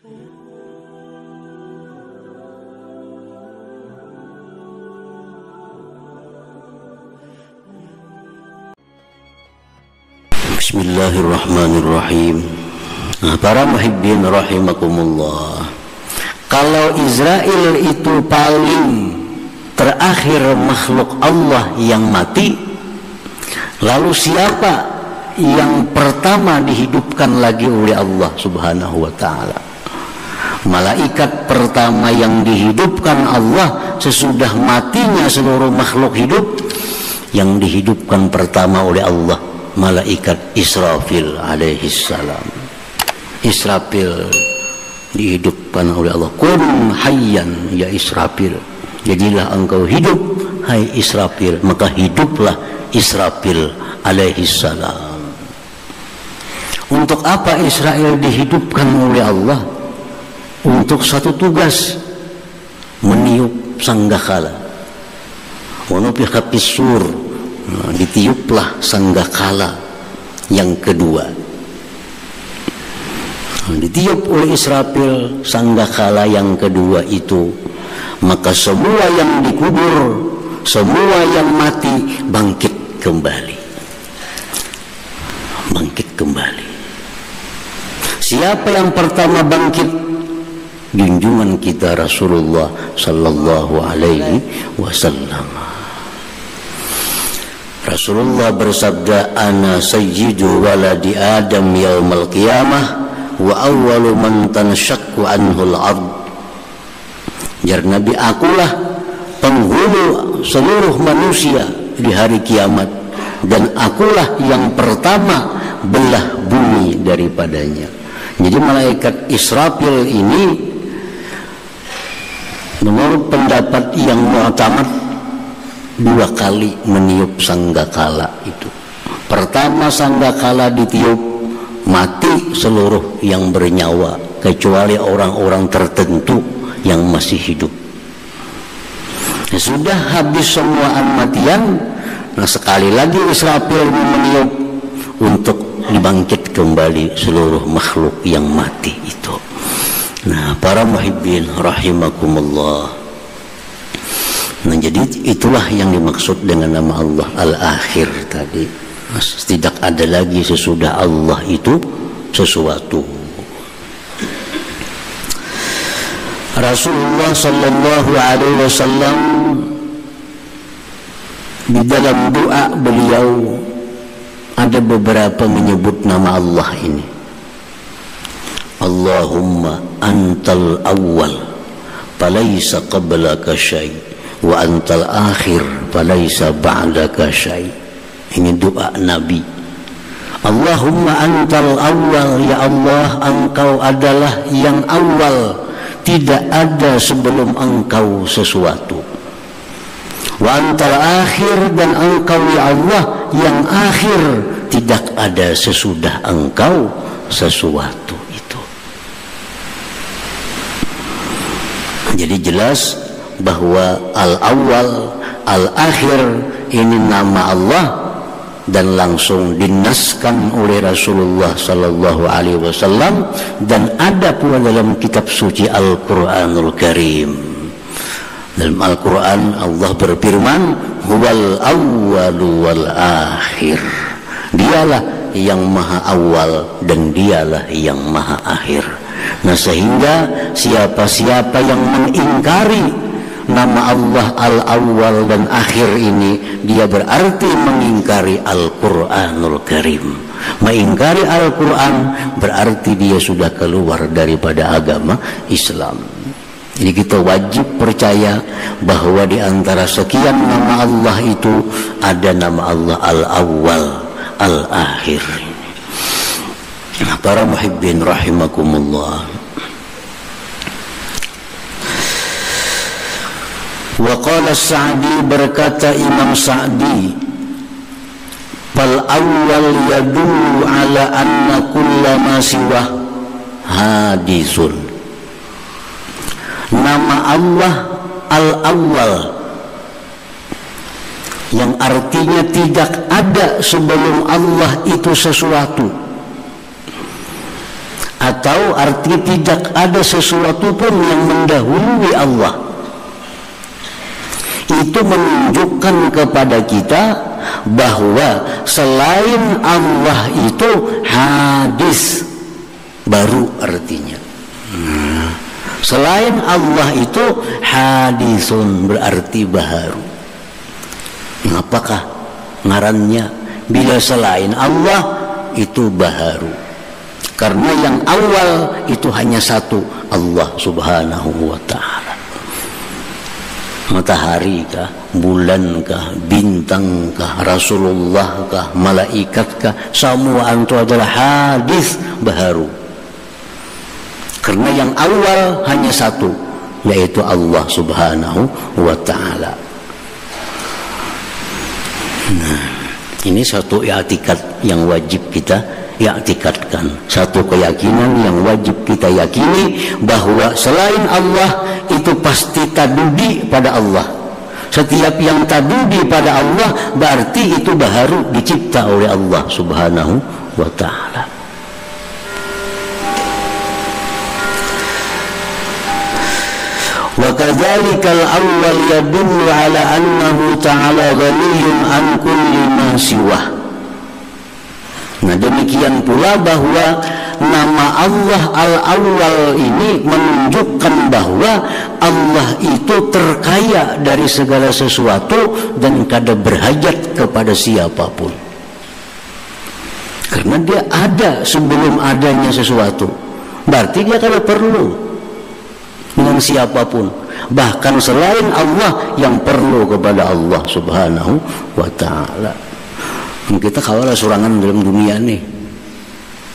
Bismillahirrahmanirrahim. Para muhibbin rahimakumullah, kalau Israel itu paling terakhir makhluk Allah yang mati, lalu siapa yang pertama dihidupkan lagi oleh Allah subhanahu wa ta'ala? Malaikat pertama yang dihidupkan Allah sesudah matinya seluruh makhluk hidup, yang dihidupkan pertama oleh Allah malaikat Israfil alaihissalam. Israfil dihidupkan oleh Allah. Kun hayyan ya Israfil, jadilah engkau hidup hai Israfil. Maka hiduplah Israfil alaihissalam. Untuk apa Israel dihidupkan oleh Allah? Untuk satu tugas, meniup sanggakala. Wa nufikha fis-sur, ditiuplah sanggakala yang kedua. Ditiup oleh Israfil sanggakala yang kedua itu, maka semua yang dikubur, semua yang mati bangkit kembali. Bangkit kembali. Siapa yang pertama bangkit? Junjungan kita Rasulullah sallallahu alaihi wasallam. Rasulullah bersabda, ana sayyidu waladi Adam yaumal qiyamah wa awwalu man tanshaqqu anhul ard. Jar Nabi, akulah penghulu seluruh manusia di hari kiamat, dan akulah yang pertama belah bumi daripadanya. Jadi malaikat Israfil ini menurut pendapat yang mu'tamad dua kali meniup sanggakala itu. Pertama sanggakala ditiup, mati seluruh yang bernyawa kecuali orang-orang tertentu yang masih hidup. Sudah habis semua matian, nah sekali lagi Israfil meniup untuk dibangkit kembali seluruh makhluk yang mati itu. Nah, para muhibbin rahimakumullah, nah jadi itulah yang dimaksud dengan nama Allah Al-Akhir tadi. Tidak ada lagi sesudah Allah itu sesuatu. Rasulullah sallallahu alaihi wasallam di dalam doa beliau ada beberapa menyebut nama Allah ini. Allahumma antal awwal falaysa qablaka syai' wa antal akhir falaysa ba'daka syai'. Ini doa Nabi. Allahumma antal awwal, ya Allah, engkau adalah yang awal, tidak ada sebelum engkau sesuatu. Wa antal akhir, dan engkau ya Allah yang akhir, tidak ada sesudah engkau sesuatu itu. Jadi jelas bahwa al-awwal, al-akhir ini nama Allah, dan langsung dinaskan oleh Rasulullah sallallahu alaihi wasallam, dan ada pula dalam kitab suci Al-Qur'anul Karim. Dalam Al-Quran Allah berfirman, huwal awwalu wal akhir. Dialah yang maha awal dan dialah yang maha akhir. Nah, sehingga siapa-siapa yang mengingkari nama Allah al-awwal dan akhir ini, dia berarti mengingkari Al-Quranul Karim. Mengingkari Al-Quran berarti dia sudah keluar daripada agama Islam. Jadi kita wajib percaya bahwa di antara sekian nama Allah itu ada nama Allah Al-Awwal, Al-Akhir. Para muhibbin rahimakumullah. Wa qala Sa'di, berkata Imam Sa'di, fal awwal yadullu ala anna kullama siwah hadisun. Nama Allah Al-Awwal, yang artinya tidak ada sebelum Allah itu sesuatu, atau arti tidak ada sesuatu pun yang mendahului Allah. Itu menunjukkan kepada kita bahwa selain Allah itu hadis baru artinya. Selain Allah itu hadisun berarti baharu. Apakah ngarannya? Bila selain Allah itu baharu. Karena yang awal itu hanya satu, Allah subhanahu wa ta'ala. Matahari kah, bulan kah, bintang kah, Rasulullah kah, malaikat kah, semua itu adalah hadis baharu. Karena yang awal hanya satu, yaitu Allah subhanahu wa ta'ala. Nah, ini satu i'tikad yang wajib kita i'tikadkan, satu keyakinan yang wajib kita yakini bahwa selain Allah itu pasti tadudi pada Allah. Setiap yang tadudi pada Allah berarti itu baharu dicipta oleh Allah subhanahu wa ta'ala. Wa kadzalikal awwal yadullu ala annahu ta'ala ghaniyyun an kulli ma siwah. Nah, demikian pula bahwa nama Allah Al-Awwal ini menunjukkan bahwa Allah itu terkaya dari segala sesuatu dan kada berhajat kepada siapapun. Karena dia ada sebelum adanya sesuatu. Berarti dia kada perlu dengan siapapun. Bahkan selain Allah yang perlu kepada Allah subhanahu wa ta'ala. Kita kawalah surangan dalam dunia nih.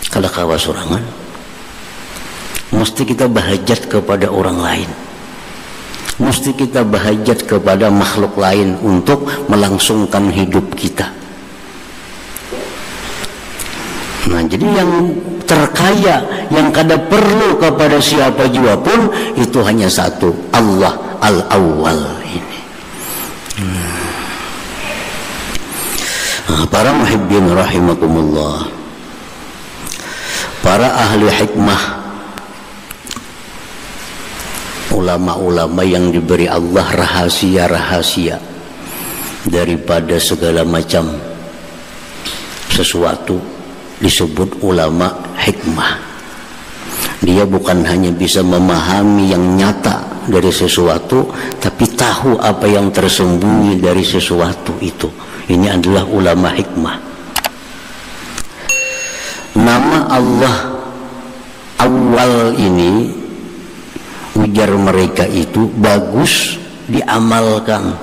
Kalau kawal surangan, mesti kita bahajat kepada orang lain. Mesti kita bahajat kepada makhluk lain untuk melangsungkan hidup kita. Nah, jadi yang terkaya, yang kada perlu kepada siapa jua pun itu hanya satu, Allah Al-Awwal ini. Para muhibbin rahimakumullah, para ahli hikmah, ulama-ulama yang diberi Allah rahasia-rahasia daripada segala macam sesuatu disebut ulama hikmah. Dia bukan hanya bisa memahami yang nyata dari sesuatu, tapi tahu apa yang tersembunyi dari sesuatu itu. Ini adalah ulama hikmah. Nama Allah Awal ini, ujar mereka itu bagus diamalkan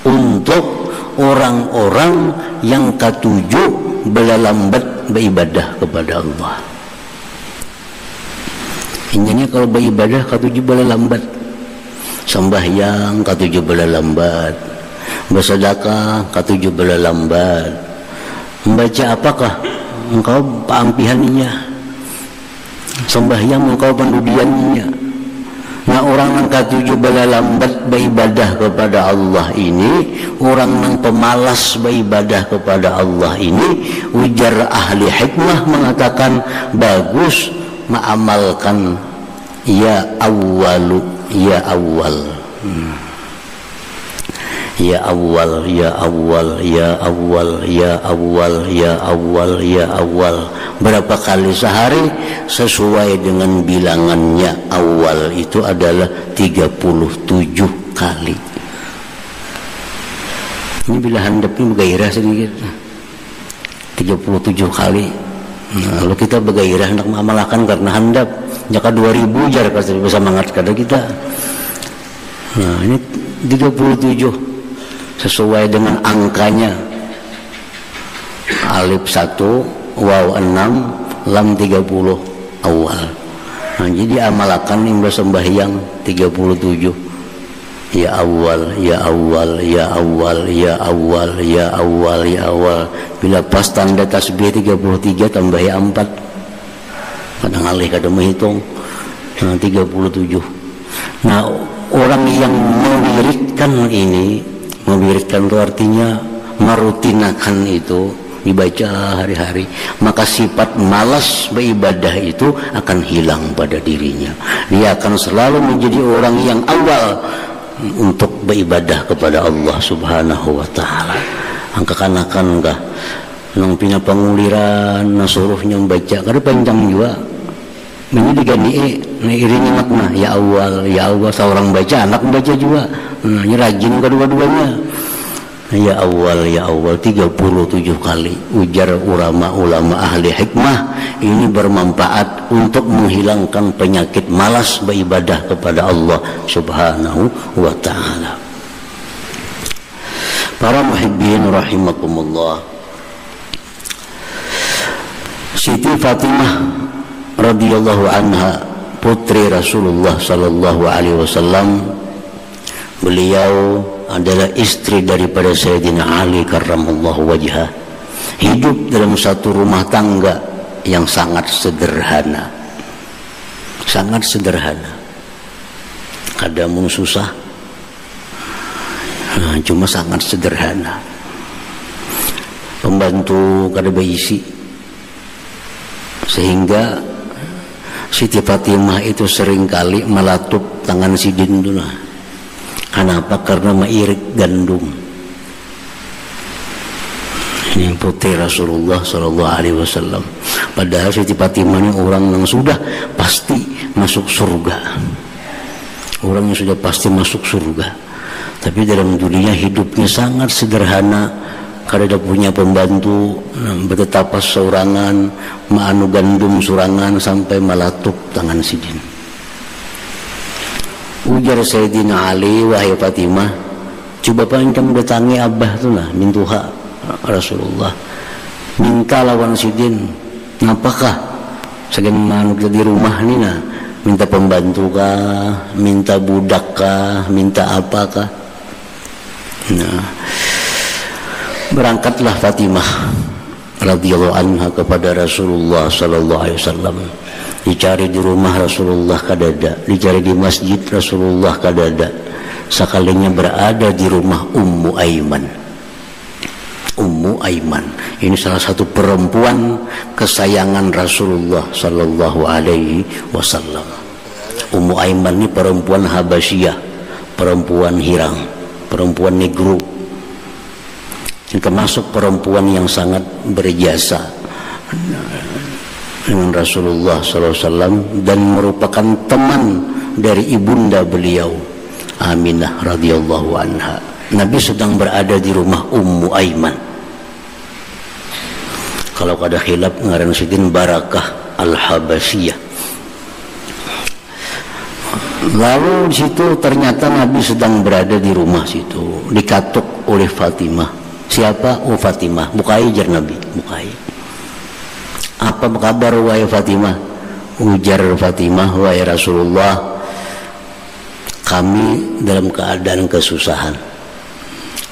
untuk orang-orang yang katuju belalambat beribadah kepada Allah. Intinya kalau beribadah katuju belalambat, sembahyang katuju belalambat, bersedekah katuju belalambat, membaca apakah engkau paampihannya, sembahyang engkau pendudiannya. Nah, orang yang katuju belalambat beribadah kepada Allah ini, orang yang pemalas beribadah kepada Allah ini, ujar ahli hikmah mengatakan bagus mengamalkan ya awwalu, ya awal. Ya awal, ya awal, ya awal, ya awal, ya awal, ya awal. Berapa kali sehari? Sesuai dengan bilangannya. Awal itu adalah 37 kali. Ini bila handap ini bergairah sedikit, 37 kali. Nah, kalau kita bergairah hendak mengamalkan karena handap, jaka 2000 jar pasti bisa semangat kada kita. Nah, ini 37 sesuai dengan angkanya, alif 1, waw 6, lam 30 awal. Nah, jadi amalkan yang bersembahyang 37. Ya awal, ya awal, ya awal, ya awal, ya awal, ya awal. Bila pas tanda tasbih 33 tambah 4. Kadang alih kadang menghitung. Nah, 37. Nah, orang yang mewiridkan ini, mewiridkan itu artinya merutinakan itu, dibaca hari-hari, maka sifat malas beribadah itu akan hilang pada dirinya. Dia akan selalu menjadi orang yang awal untuk beribadah kepada Allah Subhanahu wa taala. Angka-anakan kah nang pina panguliran nasuruhnya membaca kada panjang juga. Menjadi gani iringnya makna ya Allah seorang baca anak membaca juga. Ini rajin kedua-duanya. Ya Allah 37 kali ujar ulama ahli hikmah. Ini bermanfaat untuk menghilangkan penyakit malas beribadah kepada Allah Subhanahu wa taala. Para muhibbin rahimakumullah, Siti Fatimah radhiyallahu anha, putri Rasulullah sallallahu alaihi wasallam, beliau adalah istri daripada Sayyidina Ali karramallahu wajhah. Hidup dalam satu rumah tangga yang sangat sederhana. Sangat sederhana. Kada mung susah. Cuma sangat sederhana. Pembantu kada berisi. Sehingga Siti Fatimah itu seringkali melatup tangan Sidin dulu. Kenapa? Karena mengirik gandum. Ini putri Rasulullah Sallallahu Alaihi Wasallam. Padahal Siti Fatimah ini orang yang sudah pasti masuk surga. Orang yang sudah pasti masuk surga. Tapi dalam dunia hidupnya sangat sederhana. Kada punya pembantu, bertetapas seorangan, maanu gandum surangan sampai melatup tangan Sidin. Ujar Sayyidina Ali, wahai Fatimah, coba pancam datangi abah tu lah, mintuha Rasulullah, minta lawan Sidin. Apakah segan manuk di rumah ni na, minta pembantu kah, minta budak kah, minta apakah? Nah, berangkatlah Fatimah radhiyallahu anha kepada Rasulullah sallallahu alaihi wasallam. Dicari di rumah Rasulullah kadada, dicari di masjid Rasulullah kadada. Sekalinya berada di rumah Ummu Aiman. Ummu Aiman ini salah satu perempuan kesayangan Rasulullah sallallahu alaihi wasallam. Ummu Aiman ini perempuan Habasyah, perempuan Hirang, perempuan negro. Termasuk perempuan yang sangat berjasa dengan Rasulullah SAW dan merupakan teman dari ibunda beliau Aminah radhiyallahu anha. Nabi sedang berada di rumah Ummu Aiman. Kalau kada khilaf ngaran Sidin Barakah Al-Habasyah. Lalu di situ ternyata Nabi sedang berada di rumah situ, dikatuk oleh Fatimah. Siapa? Oh Fatimah. Bukai jar Nabi, bukai. Apa kabar wahai Fatimah? Ujar Fatimah, wahai Rasulullah, kami dalam keadaan kesusahan.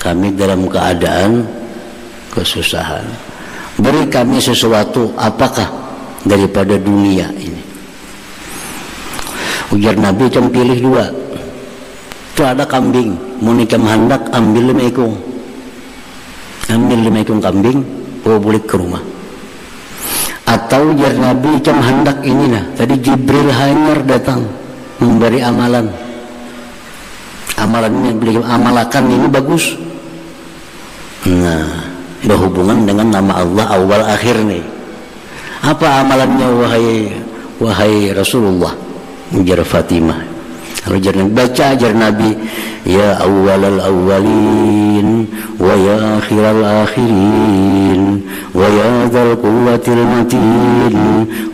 Kami dalam keadaan kesusahan. Beri kami sesuatu, apakah daripada dunia ini? Ujar Nabi, cam pilih dua. Itu ada kambing, mau nikah hendak ambil 5 ekor. Ambil 5 ekor kambing, bawa balik ke rumah. Atau ujar Nabi, cam hendak ini nah. Tadi Jibril hanyar datang memberi amalan. Amalannya beliau amalakan ini bagus. Nah, berhubungan dengan nama Allah awal akhir nih. Apa amalannya wahai Rasulullah? Ujar Fatimah. Lalu jangan baca ajar Nabi, ya awwalal awwalin wa ya akhiral akhirin wa ya dzal quwwatil matin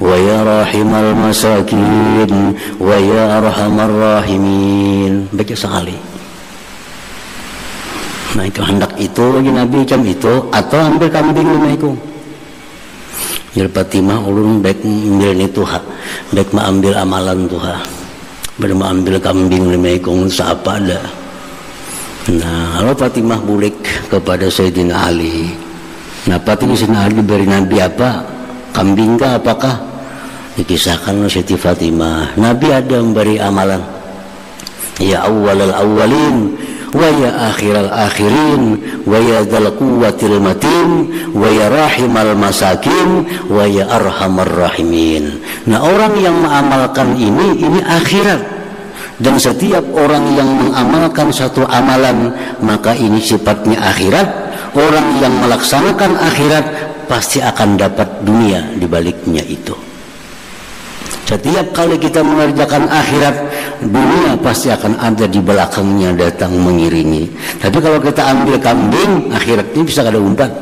wa ya rahimal masakin wa ya arhamar rahimin. Baca sekali. Nah itu hendak itu lagi Nabi jam itu, atau ambil kambing 5 ekor. Jadi Fatimah ulun baik ambil itu hak, baik ambil amalan tuha. Bagaimana ambil kambing 5 ekor siapa ada. Nah, lalu Fatimah bulik kepada Sayyidina Ali. Nah, Sayyidina Ali beri Nabi apa? Kambing kah apakah? Dikisahkan oleh Siti Fatimah. Nabi ada memberi amalan. Ya awwalal awwalin wa ya akhiral akhirin wa ya dzal quwwatil matin wa ya rahimal masakin wa ya arhamar rahimin. Nah, orang yang mengamalkan ini akhirat, dan setiap orang yang mengamalkan satu amalan maka ini sifatnya akhirat. Orang yang melaksanakan akhirat pasti akan dapat dunia di baliknya itu. Setiap kali kita mengerjakan akhirat, dunia pasti akan ada di belakangnya datang mengiringi. Tapi kalau kita ambil kambing, akhirat ini bisa kada umpat.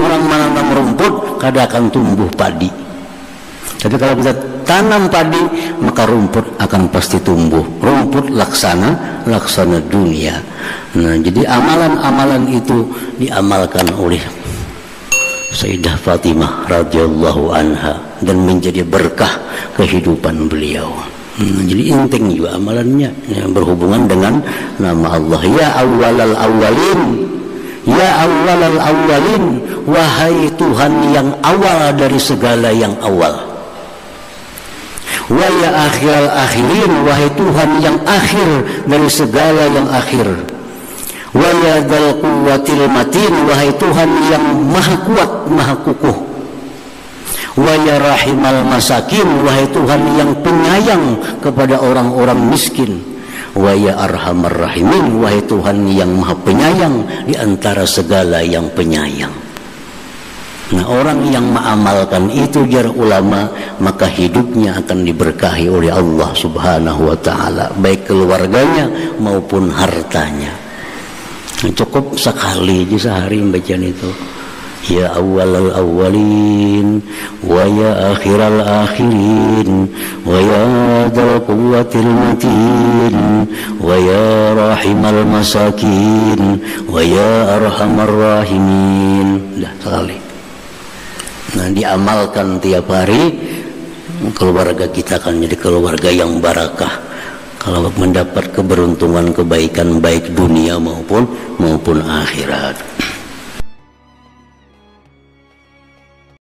Orang menanam rumput, kada akan tumbuh padi. Tapi kalau kita tanam padi, maka rumput akan pasti tumbuh. Rumput laksana dunia. Nah, jadi amalan-amalan itu diamalkan oleh Sayyidah Fatimah radhiyallahu anha dan menjadi berkah kehidupan beliau. Jadi penting juga amalannya yang berhubungan dengan nama Allah. Ya awwalal awwalin, ya awwalal awwalin, wahai Tuhan yang awal dari segala yang awal. Wa ya akhiral akhirin, wahai Tuhan yang akhir dari segala yang akhir. Wa ya dzal quwwatil matin, wahai Tuhan yang maha kuat, maha kukuh. Wa ya rahimal masakin, wahai Tuhan yang penyayang kepada orang-orang miskin. Wa ya arhamar rahimin, wahai Tuhan yang maha penyayang di antara segala yang penyayang. Nah, orang yang mengamalkan itu jar ulama, maka hidupnya akan diberkahi oleh Allah Subhanahu wa taala, baik keluarganya maupun hartanya. Cukup sekali di sehari bacaan itu. Ya awwalal awwalin wa ya akhiral akhirin wa ya dzal quwwatil matin wa ya rahimal masakin wa ya arhamar rahimin. Dah sekali. Nah, diamalkan tiap hari, keluarga kita akan jadi keluarga yang barakah. Kalau mendapat keberuntungan, kebaikan baik dunia maupun akhirat.